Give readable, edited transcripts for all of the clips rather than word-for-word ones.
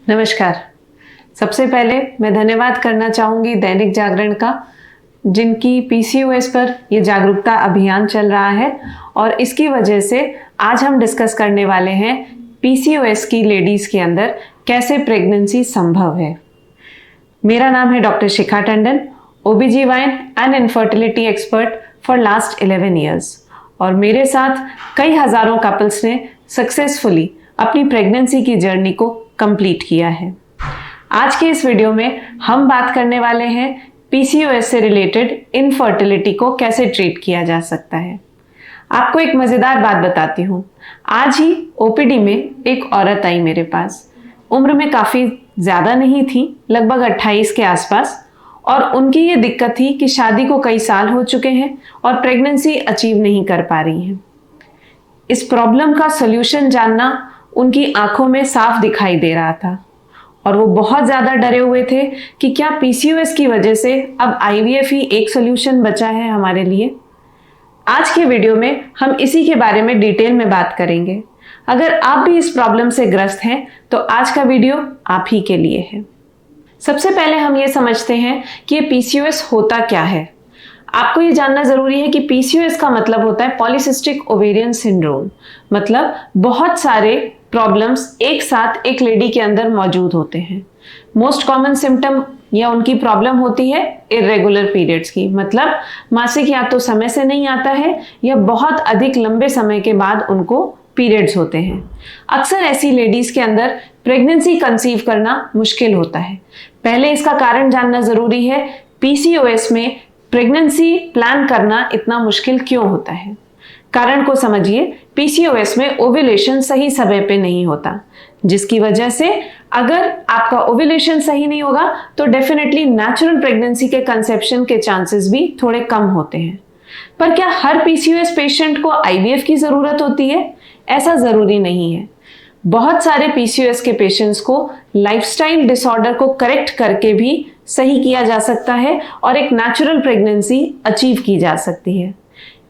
नमस्कार। सबसे पहले मैं धन्यवाद करना चाहूँगी दैनिक जागरण का, जिनकी पीसीओएस पर ये जागरूकता अभियान चल रहा है और इसकी वजह से आज हम डिस्कस करने वाले हैं पीसीओएस की लेडीज़ के अंदर कैसे प्रेगनेंसी संभव है। मेरा नाम है doctor Shikha Tandon, OBGYN and infertility expert for last 11 years, और मेरे साथ कई हज़ारों कपल्स ने सक्सेसफुली अपनी प्रेगनेंसी की जर्नी को कंप्लीट किया है। आज के इस वीडियो में हम बात करने वाले हैं पीसीओएस से रिलेटेड इनफर्टिलिटी को कैसे ट्रीट किया जा सकता है। आपको एक मज़ेदार बात बताती हूँ। आज ही ओपीडी में एक औरत आई मेरे पास। उम्र में काफ़ी ज़्यादा नहीं थी, लगभग 28 के आसपास, और उनकी ये दिक्कत थी कि शादी को कई साल हो चुके हैं और प्रेगनेंसी अचीव नहीं कर पा रही हैं। इस प्रॉब्लम का सॉल्यूशन जानना उनकी आंखों में साफ दिखाई दे रहा था और वो बहुत ज़्यादा डरे हुए थे कि क्या पीसीओएस की वजह से अब आईवीएफ ही एक सॉल्यूशन बचा है हमारे लिए। आज के वीडियो में हम इसी के बारे में डिटेल में बात करेंगे। अगर आप भी इस प्रॉब्लम से ग्रस्त हैं तो आज का वीडियो आप ही के लिए है। सबसे पहले हम ये समझते हैं कि ये पीसीओएस होता क्या है। आपको ये जानना जरूरी है कि पीसीओएस का मतलब होता है पॉलीसिस्टिक ओवेरियन सिंड्रोम। मतलब बहुत सारे प्रॉब्लम्स एक साथ एक लेडी के अंदर मौजूद होते हैं। मोस्ट कॉमन सिम्टम या उनकी प्रॉब्लम होती है इरेगुलर पीरियड्स की। मतलब मासिक या तो समय से नहीं आता है या बहुत अधिक लंबे समय के बाद उनको पीरियड्स होते हैं। अक्सर ऐसी लेडीज के अंदर प्रेगनेंसी कंसीव करना मुश्किल होता है। पहले इसका कारण जानना जरूरी है। पीसीओएस में प्रेगनेंसी प्लान करना इतना मुश्किल क्यों होता है? कारण को समझिए। पीसीओएस में ओव्यूलेशन सही समय पे नहीं होता, जिसकी वजह से अगर आपका ओव्यूलेशन सही नहीं होगा तो डेफिनेटली नेचुरल प्रेगनेंसी के कंसेप्शन के चांसेस भी थोड़े कम होते हैं। पर क्या हर पीसीओएस पेशेंट को आईवीएफ की जरूरत होती है? ऐसा जरूरी नहीं है। बहुत सारे पीसीओएस के पेशेंट्स को लाइफस्टाइल डिसऑर्डर को करेक्ट करके भी सही किया जा सकता है और एक नेचुरल प्रेगनेंसी अचीव की जा सकती है।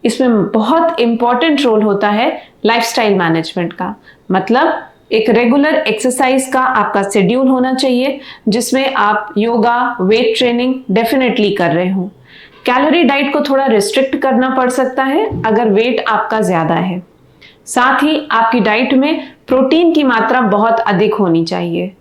इसमें बहुत इंपॉर्टेंट रोल होता है लाइफस्टाइल मैनेजमेंट का। मतलब एक रेगुलर एक्सरसाइज का आपका शेड्यूल होना चाहिए, जिसमें आप योगा, वेट ट्रेनिंग डेफिनेटली कर रहे हो। कैलोरी डाइट को थोड़ा रिस्ट्रिक्ट करना पड़ सकता है अगर वेट आपका ज्यादा है। साथ ही आपकी डाइट में प्रोटीन की मात्रा बहुत अधिक होनी चाहिए।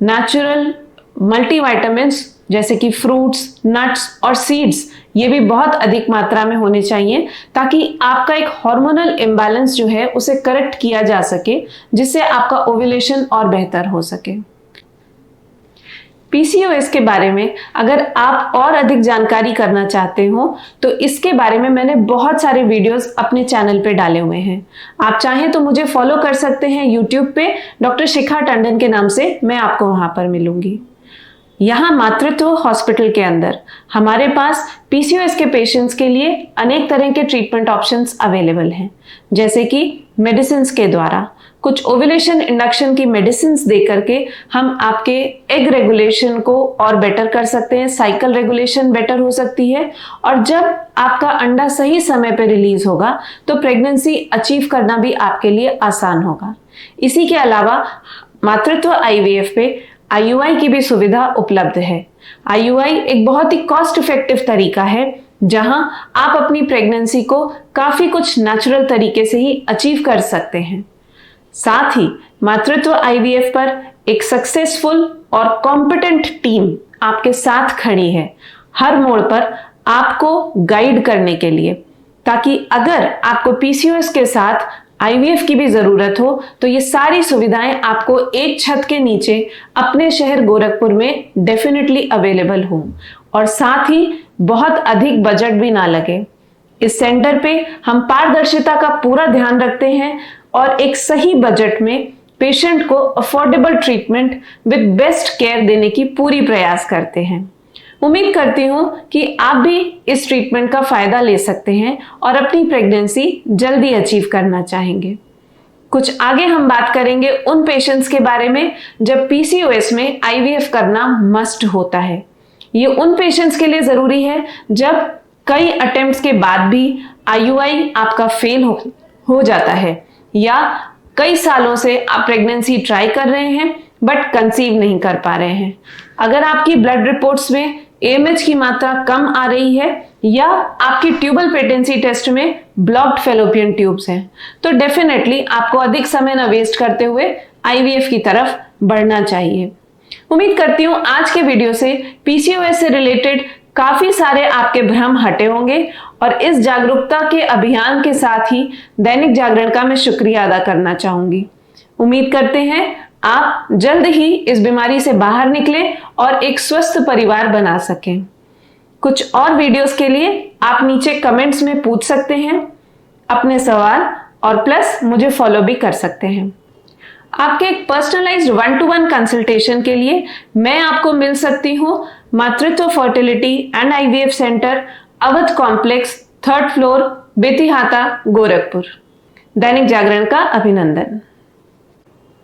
नेचुरल मल्टीविटामिन्स जैसे कि फ्रूट्स, नट्स और सीड्स, ये भी बहुत अधिक मात्रा में होने चाहिए ताकि आपका एक हार्मोनल इम्बैलेंस जो है उसे करेक्ट किया जा सके, जिससे आपका ओव्यूलेशन और बेहतर हो सके। पीसीओएस के बारे में अगर आप और अधिक जानकारी करना चाहते हो तो इसके बारे में मैंने बहुत सारे वीडियोस अपने चैनल पे डाले हुए हैं। आप चाहें तो मुझे फॉलो कर सकते हैं यूट्यूब पे, डॉक्टर शिखा टंडन के नाम से मैं आपको वहां पर मिलूंगी। यहाँ मातृत्व हॉस्पिटल के अंदर हमारे पास पीसीओएस के पेशेंट्स के लिए अनेक तरह के ट्रीटमेंट ऑप्शंस अवेलेबल हैं, जैसे कि मेडिसिन के द्वारा कुछ ओव्यूलेशन इंडक्शन की मेडिसिन दे करके हम आपके एग रेगुलेशन को और बेटर कर सकते हैं। साइकिल रेगुलेशन बेटर हो सकती है और जब आपका अंडा सही समय पर रिलीज होगा तो प्रेगनेंसी अचीव करना भी आपके लिए आसान होगा। इसी के अलावा मातृत्व आईवीएफ पे आईयूआई की भी सुविधा उपलब्ध है। आईयूआई एक बहुत ही कॉस्ट इफेक्टिव तरीका है जहां आप अपनी प्रेगनेंसी को काफी कुछ नेचुरल तरीके से ही अचीव कर सकते हैं। साथ ही मातृत्व आईवीएफ पर एक सक्सेसफुल और कॉम्पिटेंट टीम आपके साथ खड़ी है हर मोड़ पर आपको गाइड करने के लिए, ताकि अगर आपको पीसीओएस के साथ आईवीएफ की भी जरूरत हो तो ये सारी सुविधाएं आपको एक छत के नीचे अपने शहर गोरखपुर में डेफिनेटली अवेलेबल हो और साथ ही बहुत अधिक बजट भी ना लगे। इस सेंटर पे हम पारदर्शिता का पूरा ध्यान रखते हैं और एक सही बजट में पेशेंट को affordable treatment with best care देने की पूरी प्रयास करते हैं। उम्मीद करती हूँ कि आप भी इस ट्रीटमेंट का फायदा ले सकते हैं और अपनी प्रेगनेंसी जल्दी अचीव करना चाहेंगे। कुछ आगे हम बात करेंगे उन पेशेंट्स के बारे में जब पीसीओएस में आईवीएफ करना मस्ट होता है। ये उन पेशेंट्स के लिए जरूरी है जब कई अटेम्प्ट्स के बाद भी आईयूआई आपका फेल हो जाता है या कई सालों से आप प्रेगनेंसी ट्राई कर रहे हैं बट कंसीव नहीं कर पा रहे हैं, अगर आपकी ब्लड रिपोर्ट्स में AMH की मात्रा कम आ रही है या आपकी ट्यूबल पेटेंसी टेस्ट में ब्लॉक्ड फेलोपियन ट्यूब्स हैं, तो डेफिनेटली आपको अधिक समय न वेस्ट करते हुए IVF की तरफ बढ़ना चाहिए। उम्मीद करती हूँ आज के वीडियो से PCOS से रिलेटेड काफी सारे आपके भ्रम हटे होंगे और इस जागरूकता के अभियान के साथ ही दैनिक जागरण का मैं शुक्रिया अदा करना चाहूंगी। उम्मीद करते हैं आप जल्द ही इस बीमारी से बाहर निकलें और एक स्वस्थ परिवार बना सकें। कुछ और वीडियोस के लिए आप नीचे कमेंट्स में पूछ सकते हैं अपने सवाल और प्लस मुझे फॉलो भी कर सकते हैं। आपके एक पर्सनलाइज्ड 1-to-1 कंसल्टेशन के लिए मैं आपको मिल सकती हूँ Matritva fertility and IVF centre, Awadh complex, 3rd floor, Betiahata, Gorakhpur. Dainik Jagran का अभिनंदन।